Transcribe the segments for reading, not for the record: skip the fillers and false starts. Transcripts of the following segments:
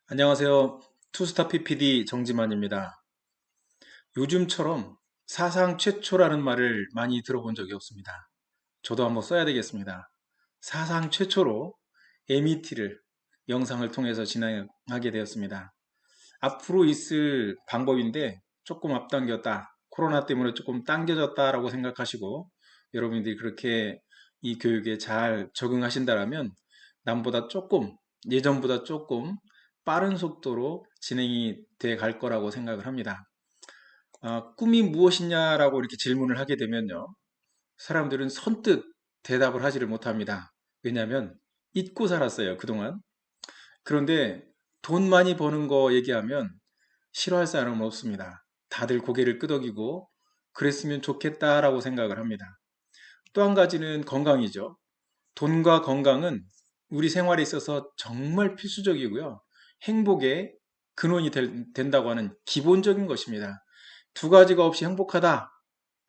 안녕하세요. 투스타 PPD 정지만입니다. 요즘처럼 사상 최초라는 말을 많이 들어본 적이 없습니다. 저도 한번 써야 되겠습니다. 사상 최초로 MET를 영상을 통해서 진행하게 되었습니다. 앞으로 있을 방법인데 조금 앞당겼다. 코로나 때문에 조금 당겨졌다라고 생각하시고 여러분들이 그렇게 이 교육에 잘 적응하신다라면 남보다 조금, 예전보다 조금 빠른 속도로 진행이 돼 갈 거라고 생각을 합니다. 꿈이 무엇이냐라고 이렇게 질문을 하게 되면요. 사람들은 선뜻 대답을 하지를 못합니다. 왜냐하면 잊고 살았어요, 그동안. 그런데 돈 많이 버는 거 얘기하면 싫어할 사람은 없습니다. 다들 고개를 끄덕이고 그랬으면 좋겠다라고 생각을 합니다. 또 한 가지는 건강이죠. 돈과 건강은 우리 생활에 있어서 정말 필수적이고요. 행복의 근원이 된다고 하는 기본적인 것입니다. 두 가지가 없이 행복하다.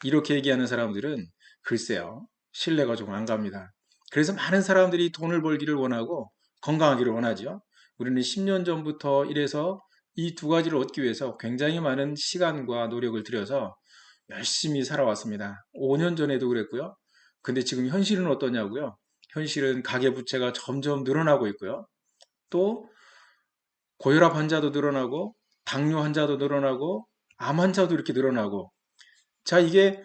이렇게 얘기하는 사람들은 글쎄요. 신뢰가 좀 안 갑니다. 그래서 많은 사람들이 돈을 벌기를 원하고 건강하기를 원하죠. 우리는 10년 전부터 이래서 이 두 가지를 얻기 위해서 굉장히 많은 시간과 노력을 들여서 열심히 살아왔습니다. 5년 전에도 그랬고요. 근데 지금 현실은 어떠냐고요? 현실은 가계부채가 점점 늘어나고 있고요. 또 고혈압 환자도 늘어나고 당뇨 환자도 늘어나고 암 환자도 이렇게 늘어나고 자, 이게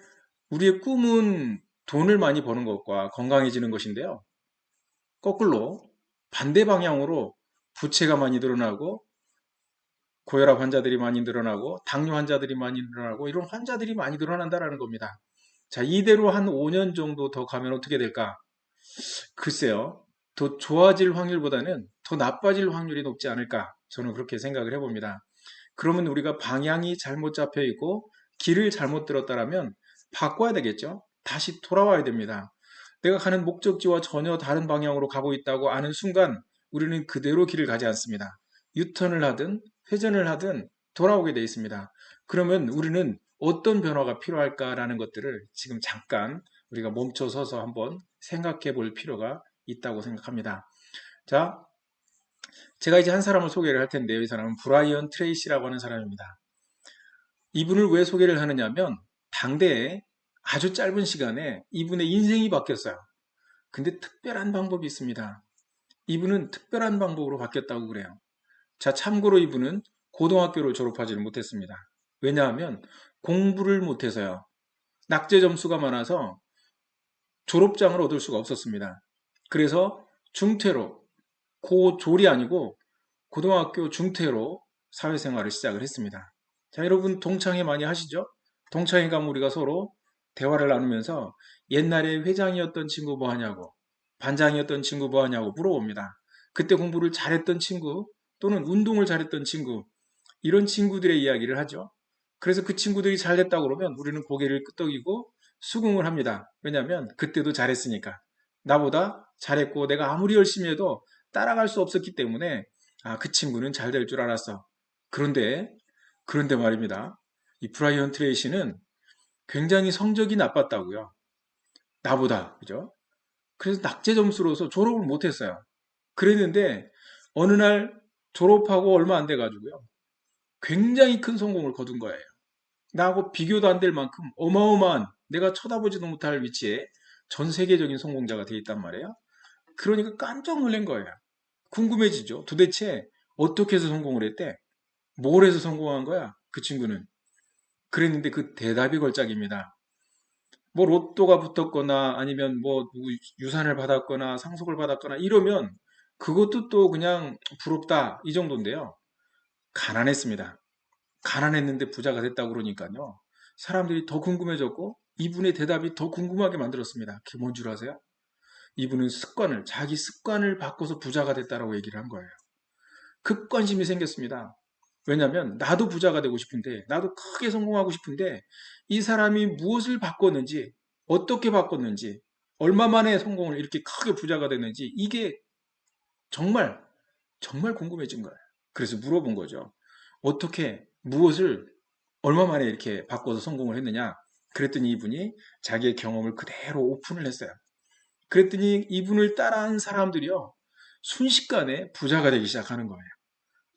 우리의 꿈은 돈을 많이 버는 것과 건강해지는 것인데요. 거꾸로 반대 방향으로 부채가 많이 늘어나고 고혈압 환자들이 많이 늘어나고 당뇨 환자들이 많이 늘어나고 이런 환자들이 많이 늘어난다라는 겁니다. 자, 이대로 한 5년 정도 더 가면 어떻게 될까? 글쎄요. 더 좋아질 확률보다는 더 나빠질 확률이 높지 않을까? 저는 그렇게 생각을 해봅니다. 그러면 우리가 방향이 잘못 잡혀 있고 길을 잘못 들었다라면 바꿔야 되겠죠? 다시 돌아와야 됩니다. 내가 가는 목적지와 전혀 다른 방향으로 가고 있다고 아는 순간 우리는 그대로 길을 가지 않습니다. 유턴을 하든 회전을 하든 돌아오게 되어 있습니다. 그러면 우리는 어떤 변화가 필요할까라는 것들을 지금 잠깐 우리가 멈춰 서서 한번 생각해 볼 필요가 있다고 생각합니다. 자, 제가 이제 한 사람을 소개를 할 텐데요. 이 사람은 브라이언 트레이시라고 하는 사람입니다. 이분을 왜 소개를 하느냐면 당대에 아주 짧은 시간에 이분의 인생이 바뀌었어요. 근데 특별한 방법이 있습니다. 이분은 특별한 방법으로 바뀌었다고 그래요. 자, 참고로 이분은 고등학교를 졸업하지는 못했습니다. 왜냐하면 공부를 못해서요. 낙제 점수가 많아서 졸업장을 얻을 수가 없었습니다. 그래서 중퇴로, 고졸이 아니고 고등학교 중퇴로 사회생활을 시작을 했습니다. 자, 여러분 동창회 많이 하시죠? 동창회 가면 우리가 서로 대화를 나누면서 옛날에 회장이었던 친구 뭐 하냐고, 반장이었던 친구 뭐 하냐고 물어봅니다. 그때 공부를 잘했던 친구 또는 운동을 잘했던 친구, 이런 친구들의 이야기를 하죠. 그래서 그 친구들이 잘 됐다고 그러면 우리는 고개를 끄덕이고 수긍을 합니다. 왜냐하면 그때도 잘했으니까. 나보다 잘했고 내가 아무리 열심히 해도 따라갈 수 없었기 때문에 그 친구는 잘 될 줄 알았어. 그런데, 그런데 말입니다. 이 브라이언 트레이시는 굉장히 성적이 나빴다고요. 나보다, 그죠? 그래서 낙제 점수로서 졸업을 못했어요. 그랬는데 어느 날 졸업하고 얼마 안 돼가지고요. 굉장히 큰 성공을 거둔 거예요. 나하고 비교도 안 될 만큼 어마어마한 내가 쳐다보지도 못할 위치에 전 세계적인 성공자가 돼 있단 말이에요. 그러니까 깜짝 놀란 거예요. 궁금해지죠. 도대체 어떻게 해서 성공을 했대? 뭘 해서 성공한 거야? 그 친구는. 그랬는데 그 대답이 걸작입니다. 뭐 로또가 붙었거나 아니면 뭐 누구 유산을 받았거나 상속을 받았거나 이러면 그것도 또 그냥 부럽다 이 정도인데요. 가난했습니다. 가난했는데 부자가 됐다고 그러니까요. 사람들이 더 궁금해졌고 이분의 대답이 더 궁금하게 만들었습니다. 그게 뭔 줄 아세요? 이분은 자기 습관을 바꿔서 부자가 됐다라고 얘기를 한 거예요. 급관심이 생겼습니다. 왜냐하면 나도 부자가 되고 싶은데 나도 크게 성공하고 싶은데 이 사람이 무엇을 바꿨는지 어떻게 바꿨는지 얼마 만에 성공을 이렇게 크게 부자가 됐는지 이게 정말 정말 궁금해진 거예요. 그래서 물어본 거죠. 어떻게 무엇을 얼마 만에 이렇게 바꿔서 성공을 했느냐? 그랬더니 이분이 자기의 경험을 그대로 오픈을 했어요. 그랬더니 이분을 따라한 사람들이요. 순식간에 부자가 되기 시작하는 거예요.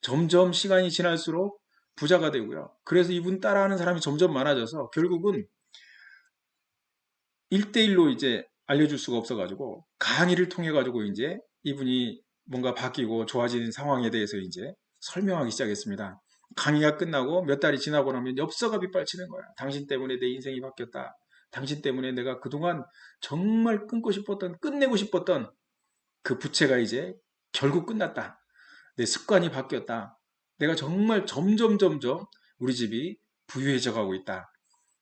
점점 시간이 지날수록 부자가 되고요. 그래서 이분 따라하는 사람이 점점 많아져서 결국은 1대1로 이제 알려줄 수가 없어가지고 강의를 통해 가지고 이제 이분이 뭔가 바뀌고 좋아지는 상황에 대해서 이제 설명하기 시작했습니다. 강의가 끝나고 몇 달이 지나고 나면 엽서가 빗발치는 거야. 당신 때문에 내 인생이 바뀌었다. 당신 때문에 내가 그동안 정말 끊고 싶었던, 끝내고 싶었던 그 부채가 이제 결국 끝났다. 내 습관이 바뀌었다. 내가 정말 점점 우리 집이 부유해져 가고 있다.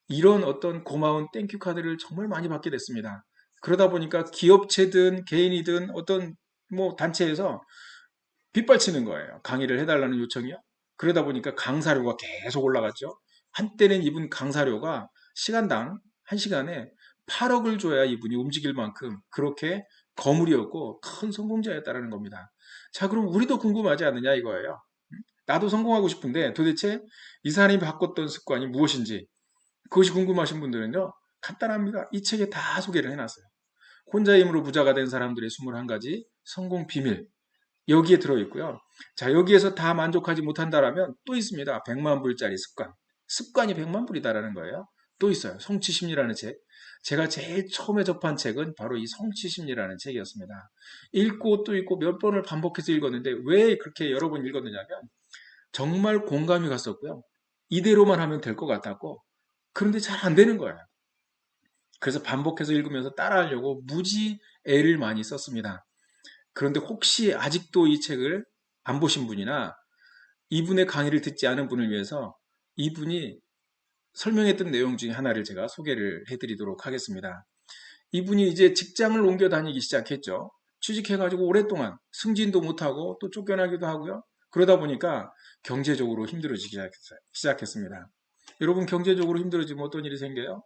이런 어떤 고마운 땡큐 카드를 정말 많이 받게 됐습니다. 그러다 보니까 기업체든 개인이든 어떤 뭐 단체에서 빗발치는 거예요. 강의를 해달라는 요청이요. 그러다 보니까 강사료가 계속 올라갔죠. 한때는 이분 강사료가 시간당 1시간에 8억을 줘야 이분이 움직일 만큼 그렇게 거물이었고 큰 성공자였다는 겁니다. 자, 그럼 우리도 궁금하지 않느냐 이거예요. 나도 성공하고 싶은데 도대체 이 사람이 바꿨던 습관이 무엇인지 그것이 궁금하신 분들은요, 간단합니다. 이 책에 다 소개를 해놨어요. 혼자 힘으로 부자가 된 사람들의 21가지 성공 비밀. 여기에 들어있고요. 자, 여기에서 다 만족하지 못한다라면 또 있습니다. 100만 불짜리 습관. 습관이 100만 불이다라는 거예요. 또 있어요. 성취심리라는 책. 제가 제일 처음에 접한 책은 바로 이 성취심리라는 책이었습니다. 읽고 또 읽고 몇 번을 반복해서 읽었는데 왜 그렇게 여러 번 읽었느냐면 정말 공감이 갔었고요. 이대로만 하면 될 것 같았고 그런데 잘 안 되는 거예요. 그래서 반복해서 읽으면서 따라하려고 무지 애를 많이 썼습니다. 그런데 혹시 아직도 이 책을 안 보신 분이나 이분의 강의를 듣지 않은 분을 위해서 이분이 설명했던 내용 중에 하나를 제가 소개를 해드리도록 하겠습니다. 이분이 이제 직장을 옮겨 다니기 시작했죠. 취직해가지고 오랫동안 승진도 못하고 또 쫓겨나기도 하고요. 그러다 보니까 경제적으로 힘들어지기 시작했습니다. 여러분 경제적으로 힘들어지면 어떤 일이 생겨요?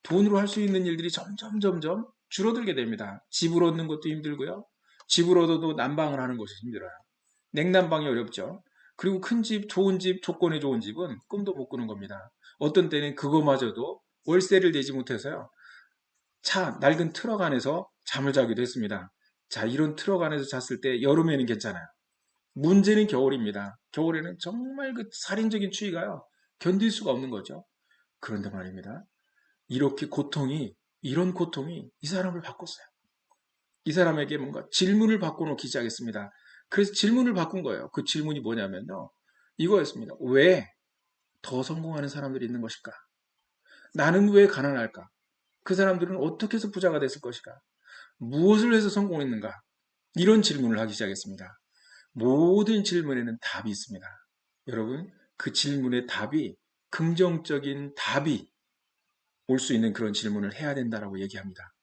돈으로 할 수 있는 일들이 점점 줄어들게 됩니다. 집을 얻는 것도 힘들고요. 집을 얻어도 난방을 하는 것이 힘들어요. 냉난방이 어렵죠. 그리고 큰 집, 좋은 집, 조건이 좋은 집은 꿈도 못 꾸는 겁니다. 어떤 때는 그거마저도 월세를 내지 못해서요. 낡은 트럭 안에서 잠을 자기도 했습니다. 자, 이런 트럭 안에서 잤을 때 여름에는 괜찮아요. 문제는 겨울입니다. 겨울에는 정말 그 살인적인 추위가요. 견딜 수가 없는 거죠. 그런데 말입니다. 이런 고통이 이 사람을 바꿨어요. 이 사람에게 뭔가 질문을 바꿔놓기 시작했습니다. 그래서 질문을 바꾼 거예요. 그 질문이 뭐냐면요. 이거였습니다. 왜 더 성공하는 사람들이 있는 것일까? 나는 왜 가난할까? 그 사람들은 어떻게 해서 부자가 됐을 것일까? 무엇을 해서 성공했는가? 이런 질문을 하기 시작했습니다. 모든 질문에는 답이 있습니다. 여러분, 그 질문의 답이 긍정적인 답이 올 수 있는 그런 질문을 해야 된다라고 얘기합니다.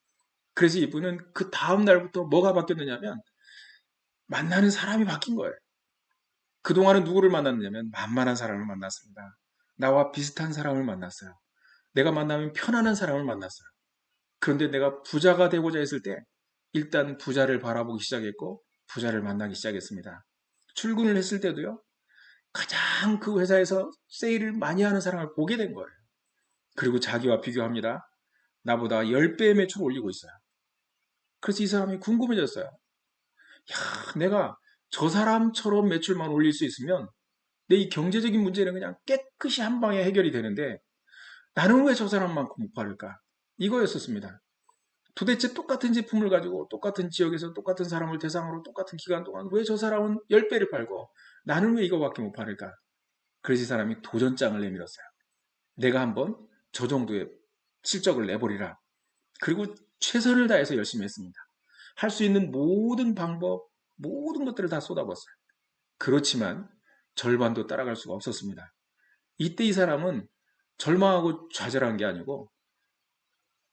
그래서 이분은 그 다음 날부터 뭐가 바뀌었느냐면 만나는 사람이 바뀐 거예요. 그동안은 누구를 만났느냐면 만만한 사람을 만났습니다. 나와 비슷한 사람을 만났어요. 내가 만나면 편안한 사람을 만났어요. 그런데 내가 부자가 되고자 했을 때 일단 부자를 바라보기 시작했고 부자를 만나기 시작했습니다. 출근을 했을 때도요. 가장 그 회사에서 세일을 많이 하는 사람을 보게 된 거예요. 그리고 자기와 비교합니다. 나보다 10배의 매출을 올리고 있어요. 그래서 이 사람이 궁금해졌어요. 야, 내가 저 사람처럼 매출만 올릴 수 있으면 내 이 경제적인 문제는 그냥 깨끗이 한 방에 해결이 되는데 나는 왜 저 사람만큼 못 팔을까? 이거였었습니다. 도대체 똑같은 제품을 가지고 똑같은 지역에서 똑같은 사람을 대상으로 똑같은 기간 동안 왜 저 사람은 10배를 팔고 나는 왜 이거밖에 못 팔을까? 그래서 이 사람이 도전장을 내밀었어요. 내가 한번 저 정도의 실적을 내버리라. 그리고 최선을 다해서 열심히 했습니다. 할 수 있는 모든 방법, 모든 것들을 다 쏟아부었어요. 그렇지만 절반도 따라갈 수가 없었습니다. 이때 이 사람은 절망하고 좌절한 게 아니고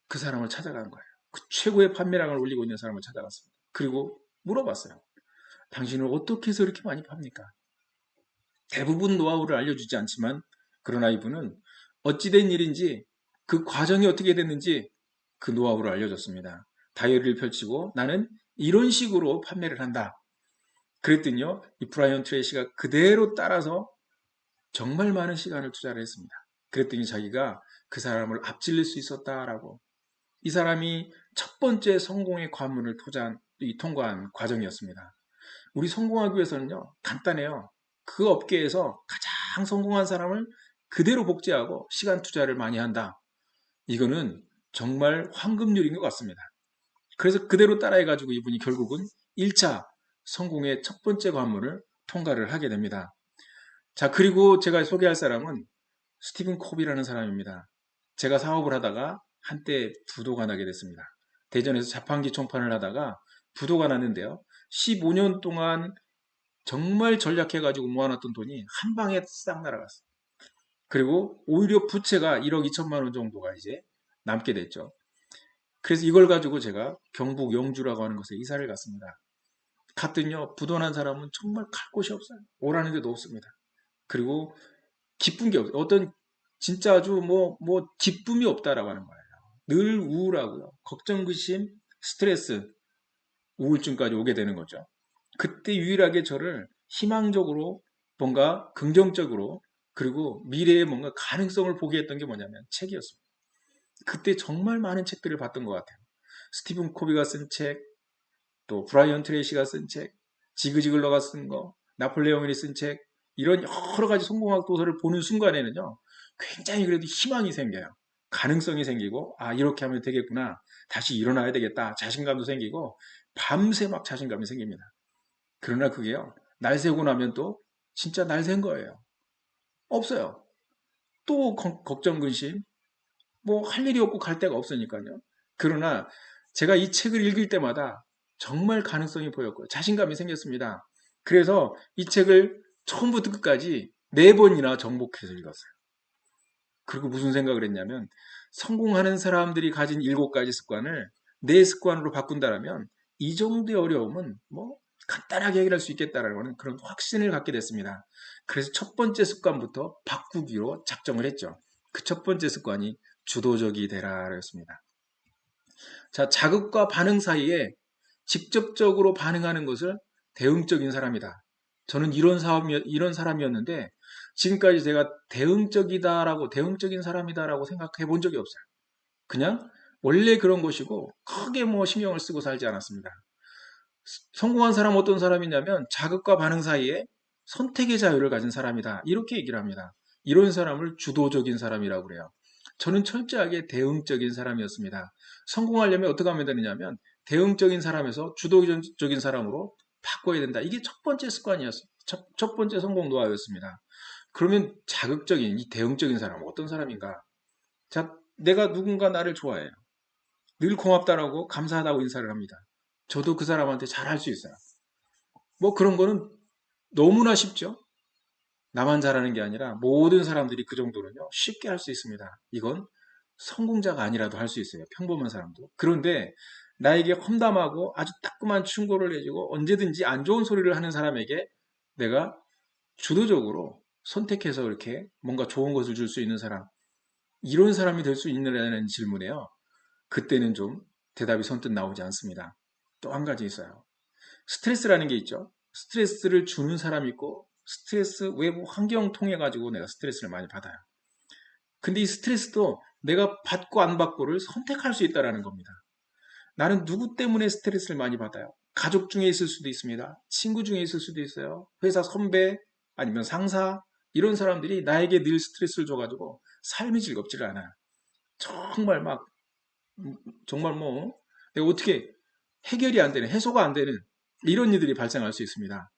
그 사람을 찾아간 거예요. 그 최고의 판매량을 올리고 있는 사람을 찾아갔습니다. 그리고 물어봤어요. 당신은 어떻게 해서 이렇게 많이 팝니까? 대부분 노하우를 알려주지 않지만 그러나 이분은 어찌된 일인지 그 과정이 어떻게 됐는지 그 노하우를 알려줬습니다. 다이어리를 펼치고 나는 이런 식으로 판매를 한다. 그랬더니요. 이 브라이언 트레이시가 그대로 따라서 정말 많은 시간을 투자를 했습니다. 그랬더니 자기가 그 사람을 앞질릴 수 있었다라고. 이 사람이 첫 번째 성공의 관문을 통과한 과정이었습니다. 우리 성공하기 위해서는요, 간단해요. 그 업계에서 가장 성공한 사람을 그대로 복제하고 시간 투자를 많이 한다. 이거는 정말 황금률인 것 같습니다. 그래서 그대로 따라해가지고 이분이 결국은 1차 성공의 첫 번째 관문을 통과를 하게 됩니다. 자, 그리고 제가 소개할 사람은 스티븐 콥이라는 사람입니다. 제가 사업을 하다가 한때 부도가 나게 됐습니다. 대전에서 자판기 총판을 하다가 부도가 났는데요. 15년 동안 정말 전략해가지고 모아놨던 돈이 한 방에 싹 날아갔어요. 그리고 오히려 부채가 1억 2천만 원 정도가 이제 남게 됐죠. 그래서 이걸 가지고 제가 경북 영주라고 하는 곳에 이사를 갔습니다. 갔더니요, 부도난 사람은 정말 갈 곳이 없어요. 오라는 데도 없습니다. 그리고 기쁜 게 없어요. 어떤 진짜 아주 기쁨이 없다라고 하는 거예요. 늘 우울하고요. 걱정, 근심, 스트레스, 우울증까지 오게 되는 거죠. 그때 유일하게 저를 희망적으로 뭔가 긍정적으로 그리고 미래에 뭔가 가능성을 보게 했던 게 뭐냐면 책이었습니다. 그때 정말 많은 책들을 봤던 것 같아요. 스티븐 코비가 쓴 책, 또 브라이언 트레이시가 쓴 책, 지그 지글러가 쓴 거, 나폴레옹이 쓴 책, 이런 여러 가지 성공학 도서를 보는 순간에는요, 굉장히 그래도 희망이 생겨요. 가능성이 생기고, 아, 이렇게 하면 되겠구나. 다시 일어나야 되겠다. 자신감도 생기고, 밤새 막 자신감이 생깁니다. 그러나 그게요, 날 새고 나면 또 진짜 날 샌 거예요. 없어요. 또 걱정, 근심, 뭐 할 일이 없고 갈 데가 없으니까요. 그러나 제가 이 책을 읽을 때마다 정말 가능성이 보였고요. 자신감이 생겼습니다. 그래서 이 책을 처음부터 끝까지 4번이나 정복해서 읽었어요. 그리고 무슨 생각을 했냐면 성공하는 사람들이 가진 7가지 습관을 내 습관으로 바꾼다면 이 정도의 어려움은 뭐 간단하게 해결할 수 있겠다라는 그런 확신을 갖게 됐습니다. 그래서 첫 번째 습관부터 바꾸기로 작정을 했죠. 그 첫 번째 습관이 주도적이 되라였습니다. 자, 자극과 반응 사이에 직접적으로 반응하는 것을 대응적인 사람이다. 저는 이런 사람이었는데 지금까지 제가 대응적인 사람이다라고 생각해 본 적이 없어요. 그냥 원래 그런 것이고 크게 뭐 신경을 쓰고 살지 않았습니다. 성공한 사람 어떤 사람이냐면 자극과 반응 사이에 선택의 자유를 가진 사람이다. 이렇게 얘기를 합니다. 이런 사람을 주도적인 사람이라고 그래요. 저는 철저하게 대응적인 사람이었습니다. 성공하려면 어떻게 하면 되느냐면 대응적인 사람에서 주도적인 사람으로 바꿔야 된다. 이게 첫 번째 습관이었어요. 첫 번째 성공 노하우였습니다. 그러면 자극적인 이 대응적인 사람은 어떤 사람인가? 자, 내가 누군가 나를 좋아해요. 늘 고맙다라고 감사하다고 인사를 합니다. 저도 그 사람한테 잘할 수 있어요. 뭐 그런 거는 너무나 쉽죠. 나만 잘하는 게 아니라 모든 사람들이 그 정도는요 쉽게 할 수 있습니다. 이건 성공자가 아니라도 할 수 있어요. 평범한 사람도. 그런데 나에게 험담하고 아주 따끔한 충고를 해주고 언제든지 안 좋은 소리를 하는 사람에게 내가 주도적으로 선택해서 이렇게 뭔가 좋은 것을 줄 수 있는 사람, 이런 사람이 될 수 있느냐는 질문에요. 그때는 좀 대답이 선뜻 나오지 않습니다. 또 한 가지 있어요. 스트레스라는 게 있죠. 스트레스를 주는 사람이 있고 스트레스 외부 환경 통해 가지고 내가 스트레스를 많이 받아요. 근데 이 스트레스도 내가 받고 안 받고를 선택할 수 있다는 겁니다. 나는 누구 때문에 스트레스를 많이 받아요? 가족 중에 있을 수도 있습니다. 친구 중에 있을 수도 있어요. 회사 선배 아니면 상사 이런 사람들이 나에게 늘 스트레스를 줘가지고 삶이 즐겁지가 않아요. 정말 막 정말 뭐 내가 어떻게 해결이 안 되는 해소가 안 되는 이런 일들이 발생할 수 있습니다.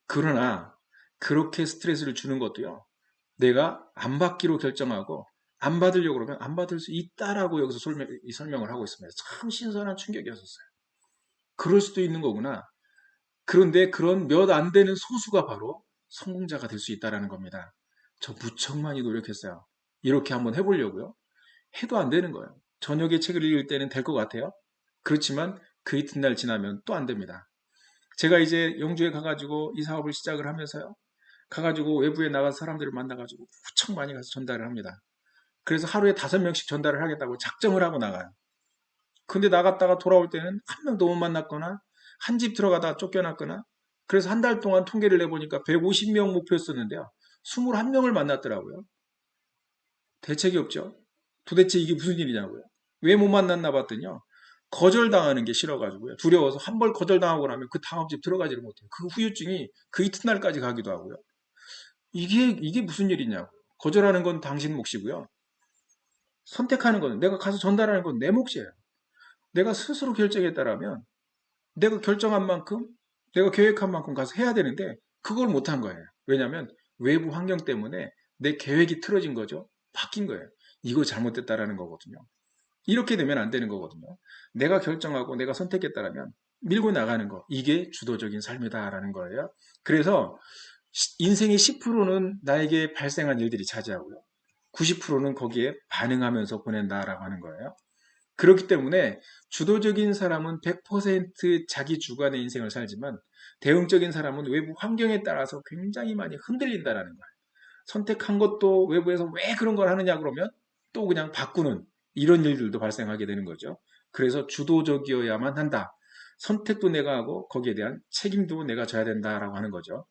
그러나 그렇게 스트레스를 주는 것도요. 내가 안 받기로 결정하고 안 받으려고 그러면 안 받을 수 있다라고 여기서 설명을 하고 있습니다. 참 신선한 충격이었었어요. 그럴 수도 있는 거구나. 그런데 그런 몇 안 되는 소수가 바로 성공자가 될 수 있다는 겁니다. 저 무척 많이 노력했어요. 이렇게 한번 해보려고요. 해도 안 되는 거예요. 저녁에 책을 읽을 때는 될 것 같아요. 그렇지만 그 이튿날 지나면 또 안 됩니다. 제가 이제 영주에 가가지고 이 사업을 시작을 하면서요. 가가지고 외부에 나가서 사람들을 만나가지고 무척 많이 가서 전달을 합니다. 그래서 하루에 5명씩 전달을 하겠다고 작정을 하고 나가요. 근데 나갔다가 돌아올 때는 한 명도 못 만났거나 한 집 들어가다가 쫓겨났거나 그래서 한 달 동안 통계를 내보니까 150명 목표였었는데요. 21명을 만났더라고요. 대책이 없죠. 도대체 이게 무슨 일이냐고요. 왜 못 만났나 봤더니요. 거절당하는 게 싫어가지고요. 두려워서 한 번 거절당하고 나면 그 다음 집 들어가지를 못해요. 그 후유증이 그 이튿날까지 가기도 하고요. 이게 무슨 일이냐고. 거절하는 건 당신 몫이고요. 선택하는 건, 내가 가서 전달하는 건 내 몫이에요. 내가 스스로 결정했다라면 내가 결정한 만큼, 내가 계획한 만큼 가서 해야 되는데 그걸 못한 거예요. 왜냐하면 외부 환경 때문에 내 계획이 틀어진 거죠. 바뀐 거예요. 이거 잘못됐다라는 거거든요. 이렇게 되면 안 되는 거거든요. 내가 결정하고 내가 선택했다라면 밀고 나가는 거, 이게 주도적인 삶이다라는 거예요. 그래서 인생의 10%는 나에게 발생한 일들이 차지하고요. 90%는 거기에 반응하면서 보낸다라고 하는 거예요. 그렇기 때문에 주도적인 사람은 100% 자기 주관의 인생을 살지만 대응적인 사람은 외부 환경에 따라서 굉장히 많이 흔들린다라는 거예요. 선택한 것도 외부에서 왜 그런 걸 하느냐 그러면 또 그냥 바꾸는 이런 일들도 발생하게 되는 거죠. 그래서 주도적이어야만 한다. 선택도 내가 하고 거기에 대한 책임도 내가 져야 된다라고 하는 거죠.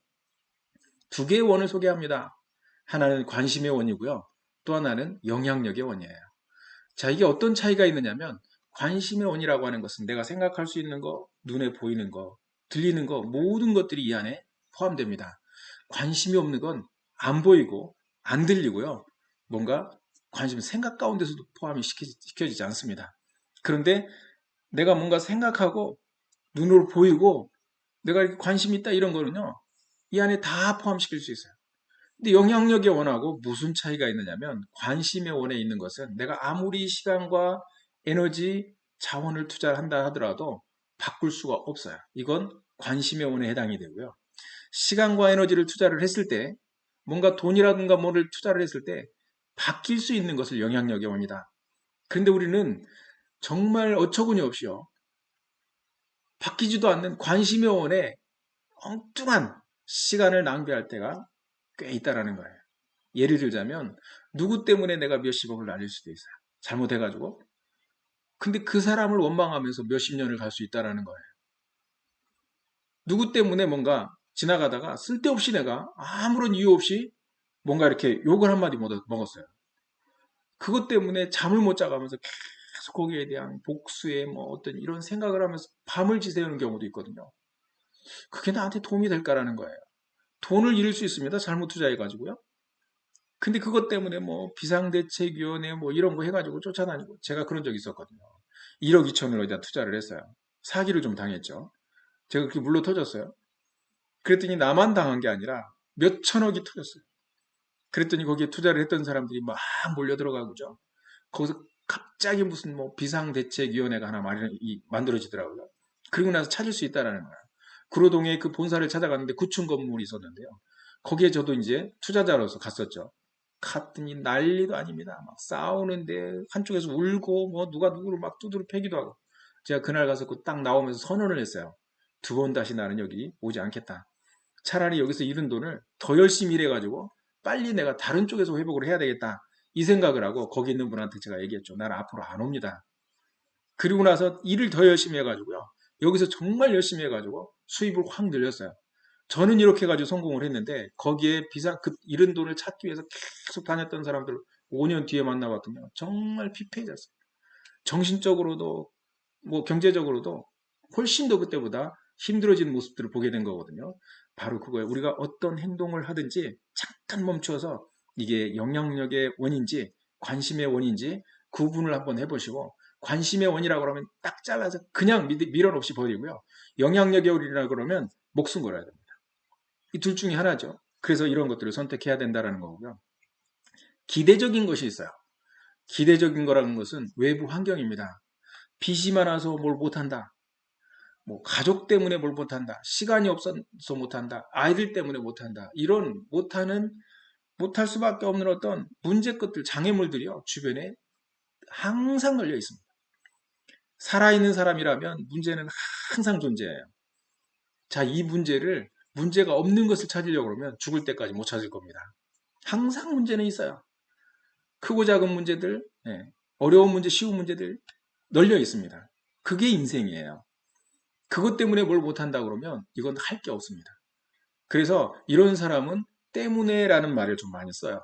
두 개의 원을 소개합니다. 하나는 관심의 원이고요. 또 하나는 영향력의 원이에요. 자, 이게 어떤 차이가 있느냐면 관심의 원이라고 하는 것은 내가 생각할 수 있는 거, 눈에 보이는 거, 들리는 거, 모든 것들이 이 안에 포함됩니다. 관심이 없는 건 안 보이고 안 들리고요. 뭔가 관심, 생각 가운데서도 포함이 시켜지지 않습니다. 그런데 내가 뭔가 생각하고 눈으로 보이고 내가 이렇게 관심이 있다 이런 거는요. 이 안에 다 포함시킬 수 있어요. 근데 영향력의 원하고 무슨 차이가 있느냐면 관심의 원에 있는 것은 내가 아무리 시간과 에너지, 자원을 투자한다 하더라도 바꿀 수가 없어요. 이건 관심의 원에 해당이 되고요. 시간과 에너지를 투자를 했을 때 뭔가 돈이라든가 뭐를 투자를 했을 때 바뀔 수 있는 것을 영향력의 원이다. 그런데 우리는 정말 어처구니 없이요. 바뀌지도 않는 관심의 원에 엉뚱한 시간을 낭비할 때가 꽤 있다라는 거예요. 예를 들자면 누구 때문에 내가 몇십억을 날릴 수도 있어요. 잘못해가지고. 근데 그 사람을 원망하면서 몇십 년을 갈 수 있다라는 거예요. 누구 때문에 뭔가 지나가다가 쓸데없이 내가 아무런 이유 없이 뭔가 이렇게 욕을 한마디 먹었어요. 그것 때문에 잠을 못 자가면서 계속 거기에 대한 복수에 뭐 어떤 이런 생각을 하면서 밤을 지새우는 경우도 있거든요. 그게 나한테 도움이 될까라는 거예요. 돈을 잃을 수 있습니다. 잘못 투자해가지고요. 근데 그것 때문에 뭐 비상대책위원회 뭐 이런 거 해가지고 쫓아다니고 제가 그런 적이 있었거든요. 1억 2천을 어디다 투자를 했어요. 사기를 좀 당했죠. 제가 그렇게 물러 터졌어요. 그랬더니 나만 당한 게 아니라 몇 천억이 터졌어요. 그랬더니 거기에 투자를 했던 사람들이 막 몰려 들어가고죠. 거기서 갑자기 무슨 뭐 비상대책위원회가 하나 만들어지더라고요. 그리고 나서 찾을 수 있다라는 거예요. 구로동에 그 본사를 찾아갔는데 9층 건물이 있었는데요. 거기에 저도 이제 투자자로서 갔었죠. 갔더니 난리도 아닙니다. 막 싸우는데 한쪽에서 울고 뭐 누가 누구를 막 두드려 패기도 하고 제가 그날 가서 그 딱 나오면서 선언을 했어요. 두 번 다시 나는 여기 오지 않겠다. 차라리 여기서 잃은 돈을 더 열심히 일해가지고 빨리 내가 다른 쪽에서 회복을 해야 되겠다. 이 생각을 하고 거기 있는 분한테 제가 얘기했죠. 나는 앞으로 안 옵니다. 그리고 나서 일을 더 열심히 해가지고요. 여기서 정말 열심히 해가지고 수입을 확 늘렸어요. 저는 이렇게 해가지고 성공을 했는데 거기에 그 잃은 돈을 찾기 위해서 계속 다녔던 사람들 5년 뒤에 만나봤더니 정말 피폐해졌어요. 정신적으로도 뭐 경제적으로도 훨씬 더 그때보다 힘들어진 모습들을 보게 된 거거든요. 바로 그거예요. 우리가 어떤 행동을 하든지 잠깐 멈춰서 이게 영향력의 원인지 관심의 원인지 구분을 한번 해보시고 관심의 원이라고 그러면 딱 잘라서 그냥 미련 없이 버리고요. 영향력의 원이라고 그러면 목숨 걸어야 됩니다. 이 둘 중에 하나죠. 그래서 이런 것들을 선택해야 된다는 거고요. 기대적인 것이 있어요. 기대적인 거라는 것은 외부 환경입니다. 빚이 많아서 뭘 못한다. 뭐 가족 때문에 뭘 못한다. 시간이 없어서 못한다. 아이들 때문에 못한다. 이런 못할 수밖에 없는 어떤 문제 것들, 장애물들이요. 주변에 항상 널려 있습니다. 살아있는 사람이라면 문제는 항상 존재해요. 자, 이 문제가 없는 것을 찾으려고 그러면 죽을 때까지 못 찾을 겁니다. 항상 문제는 있어요. 크고 작은 문제들, 어려운 문제, 쉬운 문제들 널려 있습니다. 그게 인생이에요. 그것 때문에 뭘 못한다 그러면 이건 할 게 없습니다. 그래서 이런 사람은 때문에라는 말을 좀 많이 써요.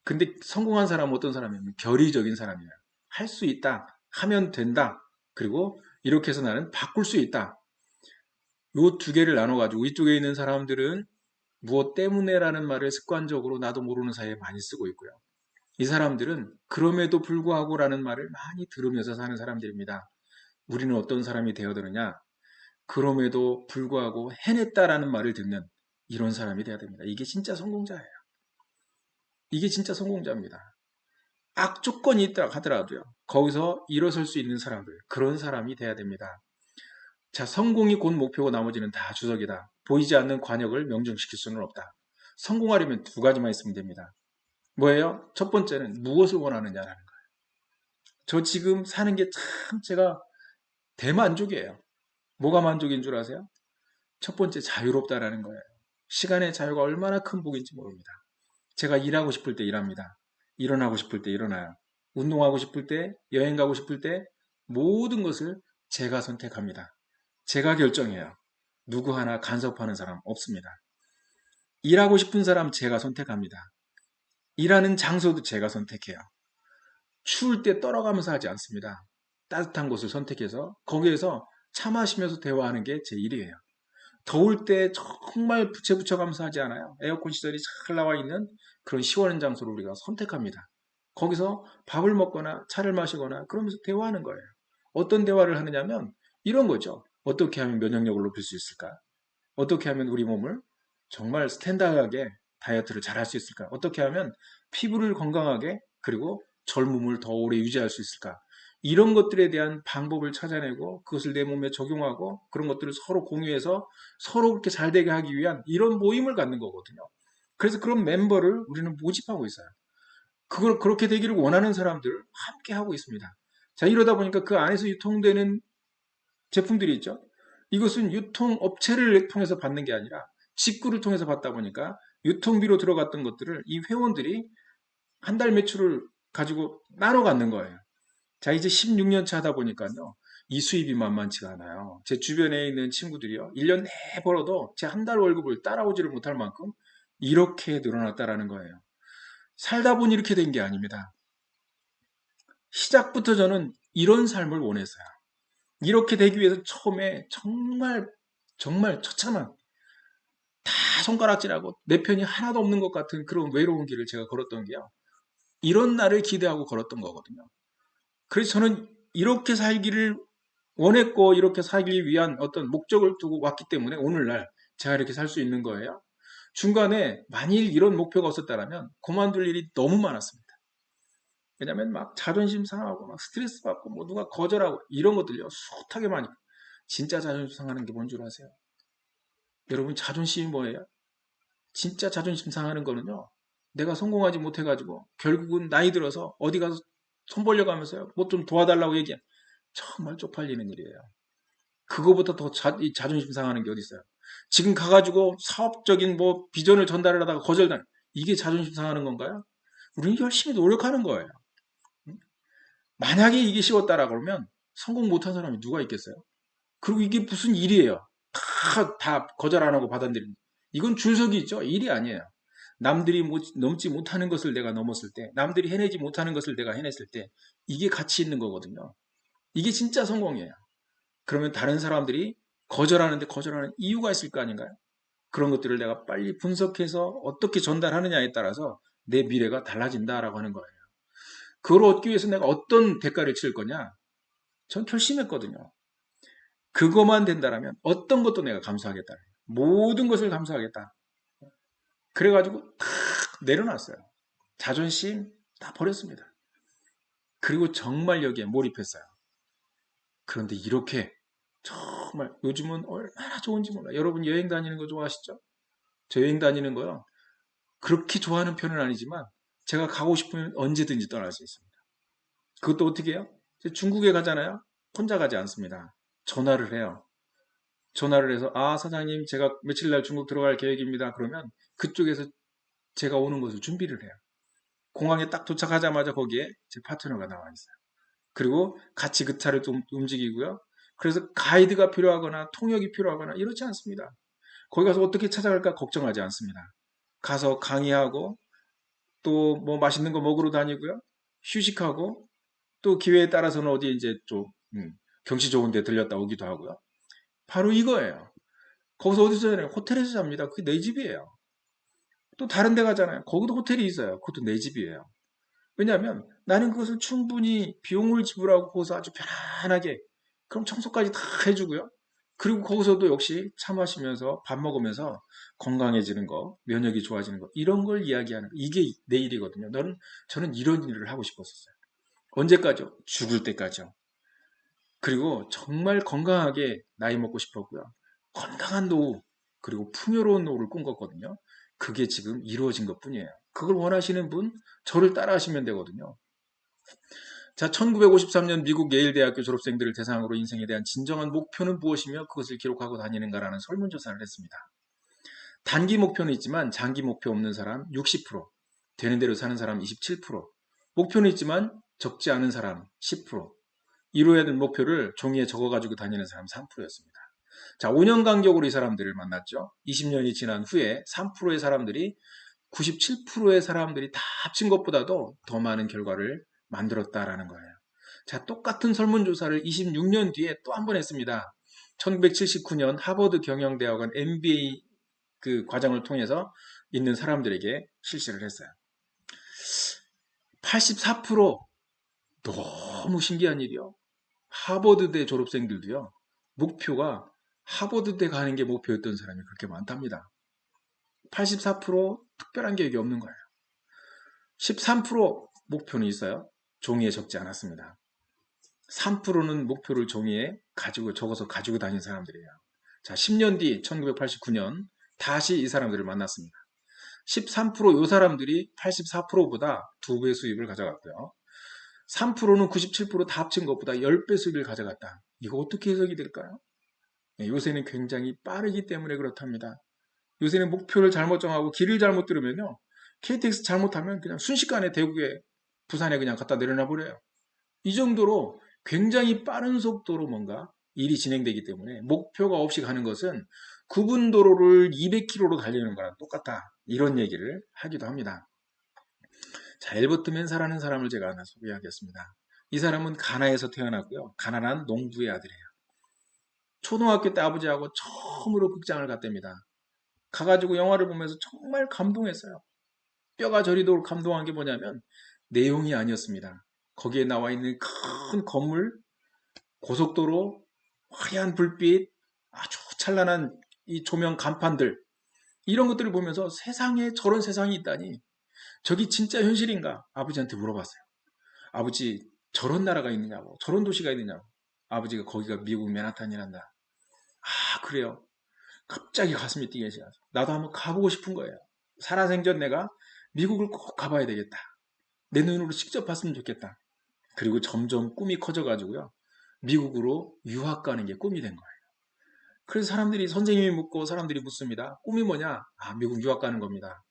근데 성공한 사람은 어떤 사람이냐면 별의적인 사람이에요. 할 수 있다. 하면 된다. 그리고 이렇게 해서 나는 바꿀 수 있다. 요 두 개를 나눠가지고 이쪽에 있는 사람들은 무엇 때문에라는 말을 습관적으로 나도 모르는 사이에 많이 쓰고 있고요. 이 사람들은 그럼에도 불구하고라는 말을 많이 들으면서 사는 사람들입니다. 우리는 어떤 사람이 되어드느냐? 그럼에도 불구하고 해냈다라는 말을 듣는 이런 사람이 되어야 됩니다. 이게 진짜 성공자예요. 이게 진짜 성공자입니다. 악조건이 있다 하더라도요. 거기서 일어설 수 있는 사람들, 그런 사람이 돼야 됩니다. 자, 성공이 곧 목표고 나머지는 다 주석이다. 보이지 않는 관역을 명정시킬 수는 없다. 성공하려면 두 가지만 있으면 됩니다. 뭐예요? 첫 번째는 무엇을 원하느냐라는 거예요. 저 지금 사는 게 참 제가 대만족이에요. 뭐가 만족인 줄 아세요? 첫 번째 자유롭다라는 거예요. 시간의 자유가 얼마나 큰 복인지 모릅니다. 제가 일하고 싶을 때 일합니다. 일어나고 싶을 때 일어나요. 운동하고 싶을 때, 여행 가고 싶을 때 모든 것을 제가 선택합니다. 제가 결정해요. 누구 하나 간섭하는 사람 없습니다. 일하고 싶은 사람 제가 선택합니다. 일하는 장소도 제가 선택해요. 추울 때 떨어가면서 하지 않습니다. 따뜻한 곳을 선택해서 거기에서 차 마시면서 대화하는 게 제 일이에요. 더울 때 정말 부채부쳐가면서 하지 않아요. 에어컨 시설이 잘 나와 있는 그런 시원한 장소를 우리가 선택합니다. 거기서 밥을 먹거나 차를 마시거나 그러면서 대화하는 거예요. 어떤 대화를 하느냐면 이런 거죠. 어떻게 하면 면역력을 높일 수 있을까? 어떻게 하면 우리 몸을 정말 스탠다드하게 다이어트를 잘 할 수 있을까? 어떻게 하면 피부를 건강하게 그리고 젊음을 더 오래 유지할 수 있을까? 이런 것들에 대한 방법을 찾아내고 그것을 내 몸에 적용하고 그런 것들을 서로 공유해서 서로 그렇게 잘 되게 하기 위한 이런 모임을 갖는 거거든요. 그래서 그런 멤버를 우리는 모집하고 있어요. 그걸 그렇게 되기를 원하는 사람들을 함께 하고 있습니다. 자, 이러다 보니까 그 안에서 유통되는 제품들이 있죠. 이것은 유통업체를 통해서 받는 게 아니라 직구를 통해서 받다 보니까 유통비로 들어갔던 것들을 이 회원들이 한 달 매출을 가지고 나눠 갖는 거예요. 자, 이제 16년 차 하다 보니까요. 이 수입이 만만치가 않아요. 제 주변에 있는 친구들이요. 1년 내에 벌어도 제 한 달 월급을 따라오지를 못할 만큼 이렇게 늘어났다라는 거예요. 살다 보니 이렇게 된 게 아닙니다. 시작부터 저는 이런 삶을 원했어요. 이렇게 되기 위해서 처음에 정말 정말 처참한 다 손가락질하고 내 편이 하나도 없는 것 같은 그런 외로운 길을 제가 걸었던 게요. 이런 날을 기대하고 걸었던 거거든요. 그래서 저는 이렇게 살기를 원했고 이렇게 살기 위한 어떤 목적을 두고 왔기 때문에 오늘날 제가 이렇게 살 수 있는 거예요. 중간에 만일 이런 목표가 없었다면 그만둘 일이 너무 많았습니다. 왜냐면 막 자존심 상하고 막 스트레스 받고 뭐 누가 거절하고 이런 것들요. 숱하게 많이. 진짜 자존심 상하는 게 뭔 줄 아세요? 여러분 자존심이 뭐예요? 진짜 자존심 상하는 거는요. 내가 성공하지 못해가지고 결국은 나이 들어서 어디 가서 손 벌려가면서요. 뭐 좀 도와달라고 얘기해. 정말 쪽팔리는 일이에요. 그거보다 더 이 자존심 상하는 게 어디 있어요? 지금 가가지고 사업적인 뭐 비전을 전달을 하다가 거절당. 이게 자존심 상하는 건가요? 우리는 열심히 노력하는 거예요. 만약에 이게 쉬웠다라 그러면 성공 못한 사람이 누가 있겠어요? 그리고 이게 무슨 일이에요? 다 거절 안 하고 받아들입니다. 이건 줄석이 있죠. 일이 아니에요. 남들이 넘지 못하는 것을 내가 넘었을 때, 남들이 해내지 못하는 것을 내가 해냈을 때, 이게 가치 있는 거거든요. 이게 진짜 성공이에요. 그러면 다른 사람들이 거절하는데 거절하는 이유가 있을 거 아닌가요? 그런 것들을 내가 빨리 분석해서 어떻게 전달하느냐에 따라서 내 미래가 달라진다라고 하는 거예요. 그걸 얻기 위해서 내가 어떤 대가를 치를 거냐? 전 결심했거든요. 그것만 된다라면 어떤 것도 내가 감수하겠다. 모든 것을 감수하겠다. 그래가지고 탁 내려놨어요. 자존심 다 버렸습니다. 그리고 정말 여기에 몰입했어요. 그런데 이렇게 정말 요즘은 얼마나 좋은지 몰라요. 여러분 여행 다니는 거 좋아하시죠? 저 여행 다니는 거요. 그렇게 좋아하는 편은 아니지만 제가 가고 싶으면 언제든지 떠날 수 있습니다. 그것도 어떻게 해요? 중국에 가잖아요. 혼자 가지 않습니다. 전화를 해요. 전화를 해서 아 사장님 제가 며칠 날 중국 들어갈 계획입니다. 그러면 그쪽에서 제가 오는 것을 준비를 해요. 공항에 딱 도착하자마자 거기에 제 파트너가 나와 있어요. 그리고 같이 그 차를 좀 움직이고요. 그래서 가이드가 필요하거나 통역이 필요하거나 이렇지 않습니다. 거기 가서 어떻게 찾아갈까 걱정하지 않습니다. 가서 강의하고 또 뭐 맛있는 거 먹으러 다니고요. 휴식하고 또 기회에 따라서는 어디 이제 좀 경치 좋은 데 들렸다 오기도 하고요. 바로 이거예요. 거기서 어디서 자요? 호텔에서 잡니다. 그게 내 집이에요. 또 다른 데 가잖아요. 거기도 호텔이 있어요. 그것도 내 집이에요. 왜냐하면 나는 그것을 충분히 비용을 지불하고 거기서 아주 편안하게 그럼 청소까지 다 해주고요. 그리고 거기서도 역시 차 마시면서 밥 먹으면서 건강해지는 거, 면역이 좋아지는 거 이런 걸 이야기하는 거. 이게 내 일이거든요. 저는 이런 일을 하고 싶었었어요. 언제까지요? 죽을 때까지요. 그리고 정말 건강하게 나이 먹고 싶었고요. 건강한 노후, 그리고 풍요로운 노후를 꿈꿨거든요. 그게 지금 이루어진 것 뿐이에요. 그걸 원하시는 분, 저를 따라 하시면 되거든요. 자, 1953년 미국 예일대학교 졸업생들을 대상으로 인생에 대한 진정한 목표는 무엇이며 그것을 기록하고 다니는가라는 설문조사를 했습니다. 단기 목표는 있지만 장기 목표 없는 사람 60%, 되는 대로 사는 사람 27%, 목표는 있지만 적지 않은 사람 10%, 이루어야 될 목표를 종이에 적어가지고 다니는 사람 3%였습니다. 자, 5년 간격으로 이 사람들을 만났죠. 20년이 지난 후에 3%의 사람들이 97%의 사람들이 다 합친 것보다도 더 많은 결과를 만들었다라는 거예요. 자, 똑같은 설문조사를 26년 뒤에 또 한 번 했습니다. 1979년 하버드 경영대학원 MBA 그 과정을 통해서 있는 사람들에게 실시를 했어요. 84% 너무 신기한 일이요. 하버드대 졸업생들도요. 목표가 하버드대 가는 게 목표였던 사람이 그렇게 많답니다. 84% 특별한 계획이 없는 거예요. 13% 목표는 있어요. 종이에 적지 않았습니다. 3%는 목표를 종이에 적어서 가지고 다닌 사람들이에요. 자, 10년 뒤 1989년 다시 이 사람들을 만났습니다. 13%이 사람들이 84%보다 2배 수입을 가져갔고요. 3%는 97%다 합친 것보다 10배 수입을 가져갔다. 이거 어떻게 해석이 될까요? 요새는 굉장히 빠르기 때문에 그렇답니다. 요새는 목표를 잘못 정하고 길을 잘못 들으면요. KTX 잘못하면 그냥 순식간에 대구에 부산에 그냥 갖다 내려놔 버려요. 이 정도로 굉장히 빠른 속도로 뭔가 일이 진행되기 때문에 목표가 없이 가는 것은 구분 도로를 200km로 달리는 거랑 똑같다. 이런 얘기를 하기도 합니다. 자, 엘버트 맨사라는 사람을 제가 하나 소개하겠습니다. 이 사람은 가나에서 태어났고요. 가난한 농부의 아들이에요. 초등학교 때 아버지하고 처음으로 극장을 갔답니다. 가가지고 영화를 보면서 정말 감동했어요. 뼈가 저리도록 감동한 게 뭐냐면 내용이 아니었습니다. 거기에 나와 있는 큰 건물, 고속도로, 화려한 불빛, 아주 찬란한 이 조명 간판들 이런 것들을 보면서 세상에 저런 세상이 있다니 저기 진짜 현실인가? 아버지한테 물어봤어요. 아버지 저런 나라가 있느냐고 저런 도시가 있느냐고. 아버지가 거기가 미국 맨하탄이란다. 아 그래요. 갑자기 가슴이 뛰게 시작하죠. 나도 한번 가보고 싶은 거예요. 살아생전 내가 미국을 꼭 가봐야 되겠다. 내 눈으로 직접 봤으면 좋겠다. 그리고 점점 꿈이 커져가지고요. 미국으로 유학 가는 게 꿈이 된 거예요. 그래서 사람들이 선생님이 묻고 사람들이 묻습니다. 꿈이 뭐냐? 아, 미국 유학 가는 겁니다.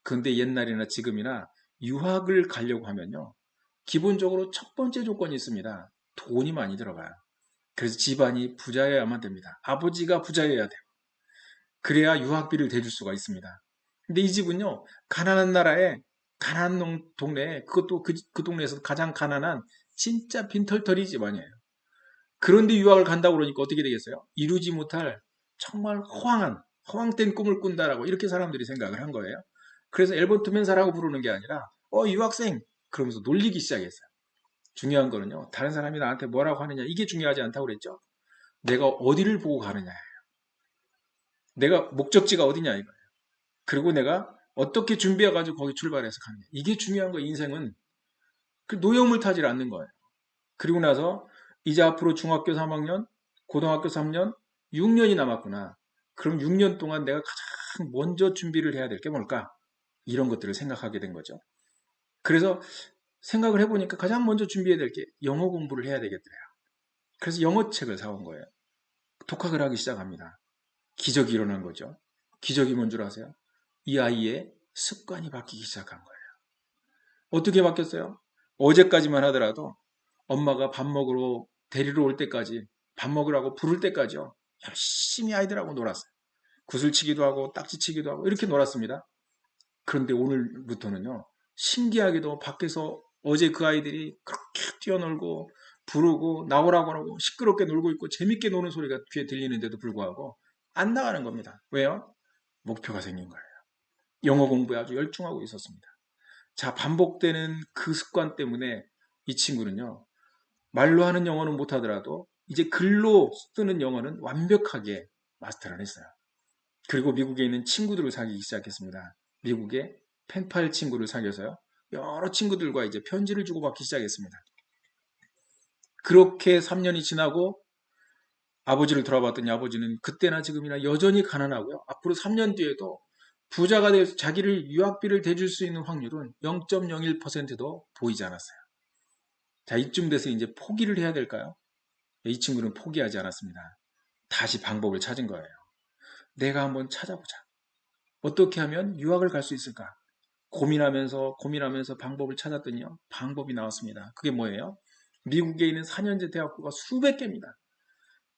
근데 옛날이나 지금이나 유학을 가려고 하면요. 기본적으로 첫 번째 조건이 있습니다. 돈이 많이 들어가요. 그래서 집안이 부자여야만 됩니다. 아버지가 부자여야 돼요. 그래야 유학비를 대줄 수가 있습니다. 근데 이 집은요, 가난한 나라에, 가난한 동네에, 그것도 그 동네에서 가장 가난한 진짜 빈털터리 집안이에요. 그런데 유학을 간다고 그러니까 어떻게 되겠어요? 이루지 못할 정말 허황된 꿈을 꾼다라고 이렇게 사람들이 생각을 한 거예요. 그래서 엘버트 맨사라고 부르는 게 아니라, 유학생! 그러면서 놀리기 시작했어요. 중요한 거는요, 다른 사람이 나한테 뭐라고 하느냐, 이게 중요하지 않다고 그랬죠? 내가 어디를 보고 가느냐. 내가 목적지가 어디냐, 이거예요. 그리고 내가 어떻게 준비해가지고 거기 출발해서 가느냐. 이게 중요한 거예요, 인생은. 그 노여움을 타질 않는 거예요. 그리고 나서 이제 앞으로 중학교 3학년, 고등학교 3년, 6년이 남았구나. 그럼 6년 동안 내가 가장 먼저 준비를 해야 될 게 뭘까? 이런 것들을 생각하게 된 거죠. 그래서 생각을 해보니까 가장 먼저 준비해야 될 게 영어 공부를 해야 되겠더래요. 그래서 영어 책을 사온 거예요. 독학을 하기 시작합니다. 기적이 일어난 거죠. 기적이 뭔 줄 아세요? 이 아이의 습관이 바뀌기 시작한 거예요. 어떻게 바뀌었어요? 어제까지만 하더라도 엄마가 밥 먹으러 데리러 올 때까지 밥 먹으라고 부를 때까지요. 열심히 아이들하고 놀았어요. 구슬치기도 하고 딱지치기도 하고 이렇게 놀았습니다. 그런데 오늘부터는요. 신기하게도 밖에서 어제 그 아이들이 그렇게 뛰어놀고 부르고 나오라고 하고 시끄럽게 놀고 있고 재밌게 노는 소리가 귀에 들리는데도 불구하고 안 나가는 겁니다. 왜요? 목표가 생긴 거예요. 영어 공부에 아주 열중하고 있었습니다. 자, 반복되는 그 습관 때문에 이 친구는요, 말로 하는 영어는 못하더라도 이제 글로 쓰는 영어는 완벽하게 마스터를 했어요. 그리고 미국에 있는 친구들을 사귀기 시작했습니다. 미국의 펜팔 친구를 사귀어서요, 여러 친구들과 이제 편지를 주고받기 시작했습니다. 그렇게 3년이 지나고 아버지를 돌아봤더니 아버지는 그때나 지금이나 여전히 가난하고요. 앞으로 3년 뒤에도 부자가 돼서 자기를 유학비를 대줄 수 있는 확률은 0.01%도 보이지 않았어요. 자, 이쯤 돼서 이제 포기를 해야 될까요? 이 친구는 포기하지 않았습니다. 다시 방법을 찾은 거예요. 내가 한번 찾아보자. 어떻게 하면 유학을 갈 수 있을까? 고민하면서 방법을 찾았더니요. 방법이 나왔습니다. 그게 뭐예요? 미국에 있는 4년제 대학교가 수백 개입니다.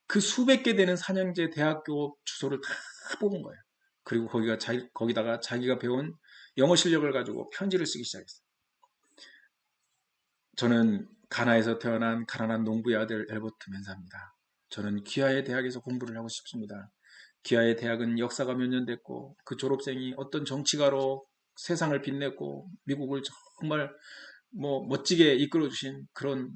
그 수백 개 되는 4년제 대학교 주소를 다 뽑은 거예요. 그리고 거기다가 자기가 배운 영어 실력을 가지고 편지를 쓰기 시작했어요. 저는 가나에서 태어난 가난한 농부의 아들 엘버트 멘사입니다. 저는 귀하의 대학에서 공부를 하고 싶습니다. 귀하의 대학은 역사가 몇 년 됐고 그 졸업생이 어떤 정치가로 세상을 빛냈고 미국을 정말 멋지게 이끌어주신 그런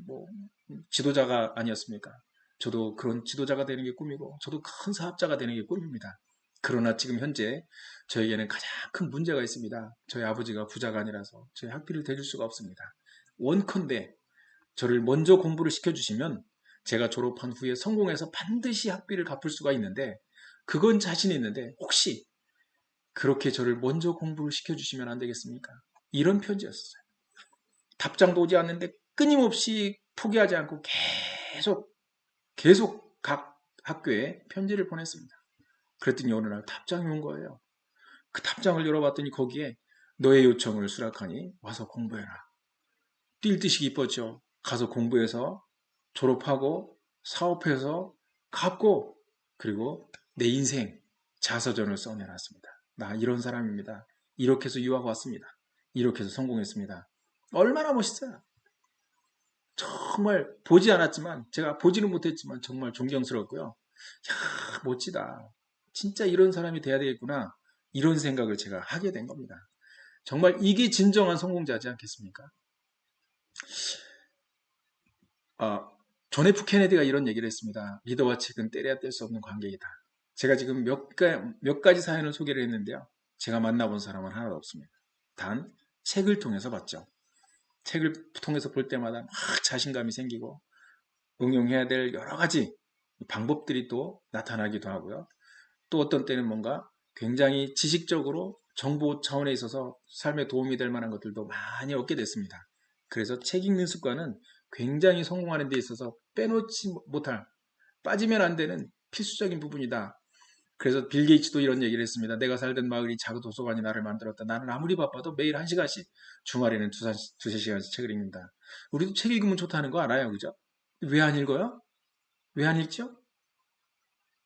지도자가 아니었습니까? 저도 그런 지도자가 되는 게 꿈이고 저도 큰 사업자가 되는 게 꿈입니다. 그러나 지금 현재 저에게는 가장 큰 문제가 있습니다. 저희 아버지가 부자가 아니라서 저희 학비를 대줄 수가 없습니다. 원컨대 저를 먼저 공부를 시켜주시면 제가 졸업한 후에 성공해서 반드시 학비를 갚을 수가 있는데 그건 자신이 있는데 혹시 그렇게 저를 먼저 공부를 시켜주시면 안 되겠습니까? 이런 편지였어요. 답장도 오지 않는데 끊임없이 포기하지 않고 계속 각 학교에 편지를 보냈습니다. 그랬더니 어느 날 답장이 온 거예요. 그 답장을 열어봤더니 거기에 너의 요청을 수락하니 와서 공부해라. 뛸 듯이 기뻤죠. 가서 공부해서 졸업하고 사업해서 갚고 그리고 내 인생 자서전을 써내놨습니다. 나 이런 사람입니다. 이렇게 해서 유학 왔습니다. 이렇게 해서 성공했습니다. 얼마나 멋있어요. 정말 보지 않았지만 제가 보지는 못했지만 정말 존경스럽고요. 야, 멋지다. 진짜 이런 사람이 돼야 되겠구나. 이런 생각을 제가 하게 된 겁니다. 정말 이게 진정한 성공자지 않겠습니까? 아, 존 F 케네디가 이런 얘기를 했습니다. 리더와 책은 때려야 뗄 수 없는 관계이다. 제가 지금 몇 가지 사연을 소개를 했는데요. 제가 만나본 사람은 하나도 없습니다. 단 책을 통해서 봤죠. 책을 통해서 볼 때마다 막 자신감이 생기고 응용해야 될 여러 가지 방법들이 또 나타나기도 하고요. 또 어떤 때는 뭔가 굉장히 지식적으로 정보 차원에 있어서 삶에 도움이 될 만한 것들도 많이 얻게 됐습니다. 그래서 책 읽는 습관은 굉장히 성공하는 데 있어서 빼놓지 못할, 빠지면 안 되는 필수적인 부분이다. 그래서 빌 게이츠도 이런 얘기를 했습니다. 내가 살던 마을이 작은 도서관이 나를 만들었다. 나는 아무리 바빠도 매일 1시간씩, 주말에는 두세 시간씩 책을 읽는다. 우리도 책 읽으면 좋다는 거 알아요, 그죠? 왜 안 읽어요? 왜 안 읽죠?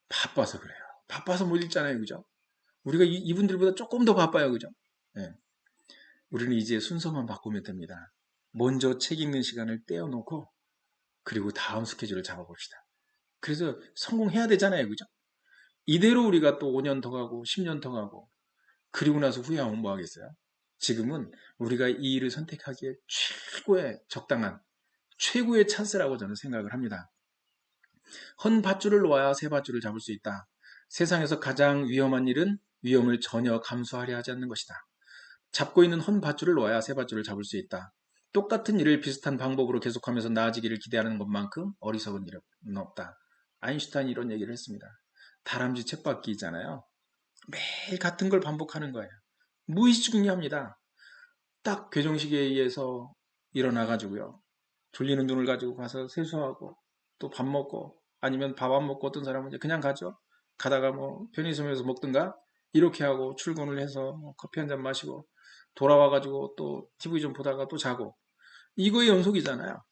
바빠서 그래요. 바빠서 못 읽잖아요, 그죠? 우리가 이분들보다 조금 더 바빠요, 그죠? 네. 우리는 이제 순서만 바꾸면 됩니다. 먼저 책 읽는 시간을 떼어놓고, 그리고 다음 스케줄을 잡아봅시다. 그래서 성공해야 되잖아요, 그죠? 이대로 우리가 또 5년 더 가고, 10년 더 가고, 그리고 나서 후회하면 뭐 하겠어요? 지금은 우리가 이 일을 선택하기에 최고의 적당한, 최고의 찬스라고 저는 생각을 합니다. 헌 밧줄을 놓아야 새 밧줄을 잡을 수 있다. 세상에서 가장 위험한 일은 위험을 전혀 감수하려 하지 않는 것이다. 잡고 있는 헌 밧줄을 놓아야 새 밧줄을 잡을 수 있다. 똑같은 일을 비슷한 방법으로 계속하면서 나아지기를 기대하는 것만큼 어리석은 일은 없다. 아인슈타인이 이런 얘기를 했습니다. 다람쥐 쳇바퀴잖아요. 매일 같은 걸 반복하는 거예요. 무의식중요합니다. 딱 괴정식에 의해서 일어나가지고요. 졸리는 눈을 가지고 가서 세수하고 또 밥 먹고 아니면 밥 안 먹고 어떤 사람은 이제 그냥 가죠. 가다가 편의점에서 먹든가 이렇게 하고 출근을 해서 커피 한 잔 마시고 돌아와가지고 또 TV 좀 보다가 또 자고 이거의 연속이잖아요.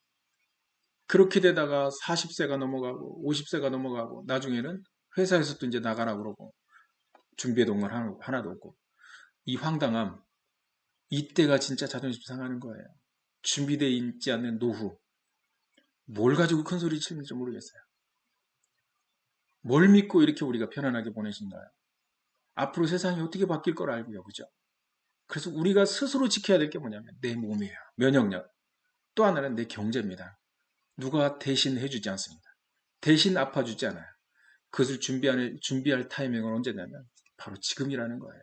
그렇게 되다가 40세가 넘어가고 50세가 넘어가고 나중에는 회사에서 또 이제 나가라 그러고 준비해둔 건 하나도 없고 이 황당함 이때가 진짜 자존심 상하는 거예요. 준비되어 있지 않는 노후 뭘 가지고 큰 소리 치는지 모르겠어요. 뭘 믿고 이렇게 우리가 편안하게 보내신가요? 앞으로 세상이 어떻게 바뀔 걸 알고요. 그죠? 그래서 우리가 스스로 지켜야 될 게 뭐냐면 내 몸이에요. 면역력. 또 하나는 내 경제입니다. 누가 대신 해주지 않습니다. 대신 아파주지 않아요. 그것을 준비할 타이밍은 언제냐면 바로 지금이라는 거예요.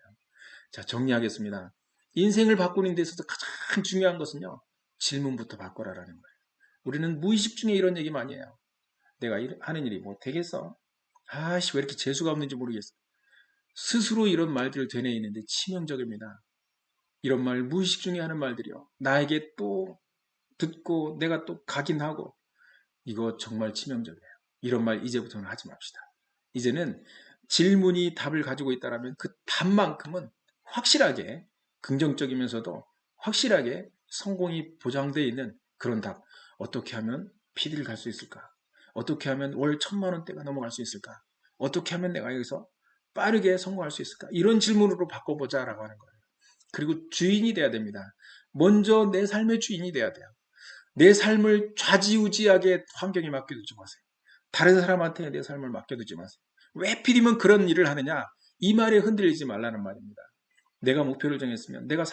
자, 정리하겠습니다. 인생을 바꾸는 데 있어서 가장 중요한 것은요. 질문부터 바꿔라라는 거예요. 우리는 무의식 중에 이런 얘기 많이 해요. 내가 하는 일이 뭐 되겠어? 아씨, 왜 이렇게 재수가 없는지 모르겠어. 스스로 이런 말들을 되뇌이는데 치명적입니다. 이런 말, 무의식 중에 하는 말들이요. 나에게 또 듣고 내가 또 각인하고 이거 정말 치명적이에요. 이런 말 이제부터는 하지 맙시다. 이제는 질문이 답을 가지고 있다면 그 답만큼은 확실하게 긍정적이면서도 확실하게 성공이 보장되어 있는 그런 답. 어떻게 하면 PD를 갈 수 있을까? 어떻게 하면 월 1,000만 원대가 넘어갈 수 있을까? 어떻게 하면 내가 여기서 빠르게 성공할 수 있을까? 이런 질문으로 바꿔보자라고 하는 거예요. 그리고 주인이 돼야 됩니다. 먼저 내 삶의 주인이 돼야 돼요. 내 삶을 좌지우지하게 환경에 맡겨두지 마세요. 다른 사람한테 내 삶을 맡겨두지 마세요. 왜 필이면 그런 일을 하느냐? 이 말에 흔들리지 말라는 말입니다. 내가 목표를 정했으면, 내가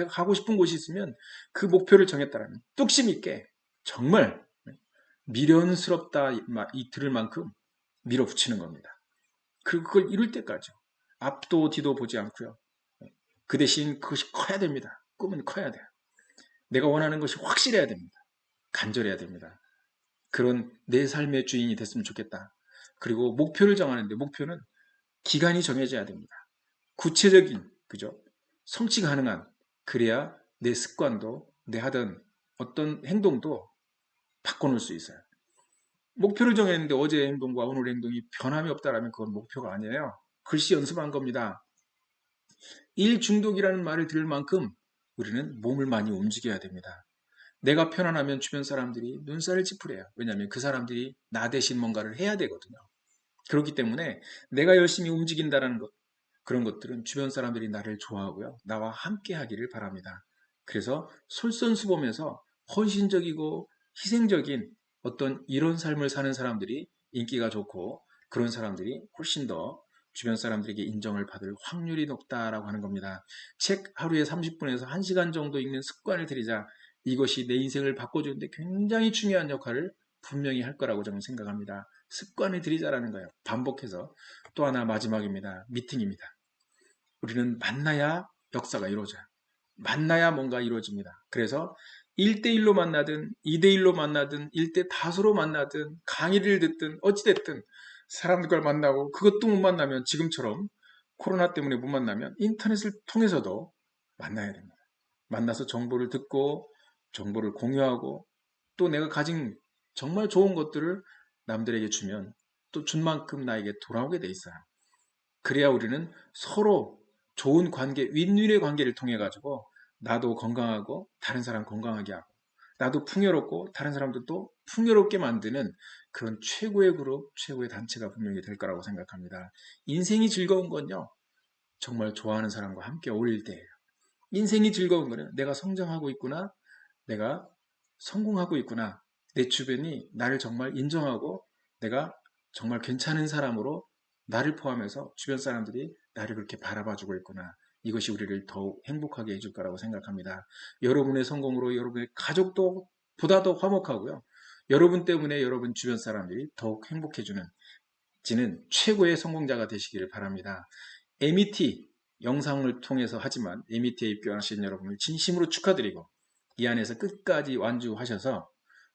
가고 싶은 곳이 있으면 그 목표를 정했다라면 뚝심 있게 정말 미련스럽다 이 들을 만큼 밀어붙이는 겁니다. 그리고 그걸 이룰 때까지 앞도 뒤도 보지 않고요. 그 대신 그것이 커야 됩니다. 꿈은 커야 돼요. 내가 원하는 것이 확실해야 됩니다. 간절해야 됩니다. 그런 내 삶의 주인이 됐으면 좋겠다. 그리고 목표를 정하는데 목표는 기간이 정해져야 됩니다. 구체적인, 그죠? 성취 가능한, 그래야 내 습관도, 내 하던 어떤 행동도 바꿔놓을 수 있어요. 목표를 정했는데 어제의 행동과 오늘의 행동이 변함이 없다라면 그건 목표가 아니에요. 글씨 연습한 겁니다. 일 중독이라는 말을 들을 만큼 우리는 몸을 많이 움직여야 됩니다. 내가 편안하면 주변 사람들이 눈살을 찌푸려요. 왜냐하면 그 사람들이 나 대신 뭔가를 해야 되거든요. 그렇기 때문에 내가 열심히 움직인다는 것, 그런 것들은 주변 사람들이 나를 좋아하고요. 나와 함께 하기를 바랍니다. 그래서 솔선수범해서 헌신적이고 희생적인 어떤 이런 삶을 사는 사람들이 인기가 좋고 그런 사람들이 훨씬 더 주변 사람들에게 인정을 받을 확률이 높다라고 하는 겁니다. 책 하루에 30분에서 1시간 정도 읽는 습관을 들이자 이것이 내 인생을 바꿔주는데 굉장히 중요한 역할을 분명히 할 거라고 저는 생각합니다. 습관을 들이자라는 거예요. 반복해서. 또 하나 마지막입니다. 미팅입니다. 우리는 만나야 역사가 이루어져요. 만나야 뭔가 이루어집니다. 그래서 1대1로 만나든 2대1로 만나든 1대 다수로 만나든 강의를 듣든 어찌됐든 사람들과 만나고 그것도 못 만나면 지금처럼 코로나 때문에 못 만나면 인터넷을 통해서도 만나야 됩니다. 만나서 정보를 듣고 정보를 공유하고 또 내가 가진 정말 좋은 것들을 남들에게 주면 또 준 만큼 나에게 돌아오게 돼 있어요. 그래야 우리는 서로 좋은 관계, 윈윈의 관계를 통해 가지고 나도 건강하고 다른 사람 건강하게 하고 나도 풍요롭고 다른 사람들도 풍요롭게 만드는 그런 최고의 그룹, 최고의 단체가 분명히 될 거라고 생각합니다. 인생이 즐거운 건요. 정말 좋아하는 사람과 함께 어울릴 때예요. 인생이 즐거운 거는 내가 성장하고 있구나. 내가 성공하고 있구나. 내 주변이 나를 정말 인정하고 내가 정말 괜찮은 사람으로 나를 포함해서 주변 사람들이 나를 그렇게 바라봐주고 있구나. 이것이 우리를 더욱 행복하게 해줄 거라고 생각합니다. 여러분의 성공으로 여러분의 가족도 보다 더 화목하고요. 여러분 때문에 여러분 주변 사람들이 더욱 행복해주는 지는 최고의 성공자가 되시기를 바랍니다. MET 영상을 통해서 하지만 MET에 입교하신 여러분을 진심으로 축하드리고 이 안에서 끝까지 완주하셔서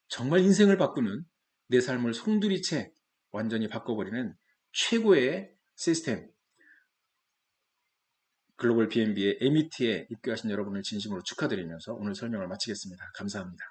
정말 인생을 바꾸는 내 삶을 송두리째 완전히 바꿔버리는 최고의 시스템 글로벌 BNB의 MET에 입교하신 여러분을 진심으로 축하드리면서 오늘 설명을 마치겠습니다. 감사합니다.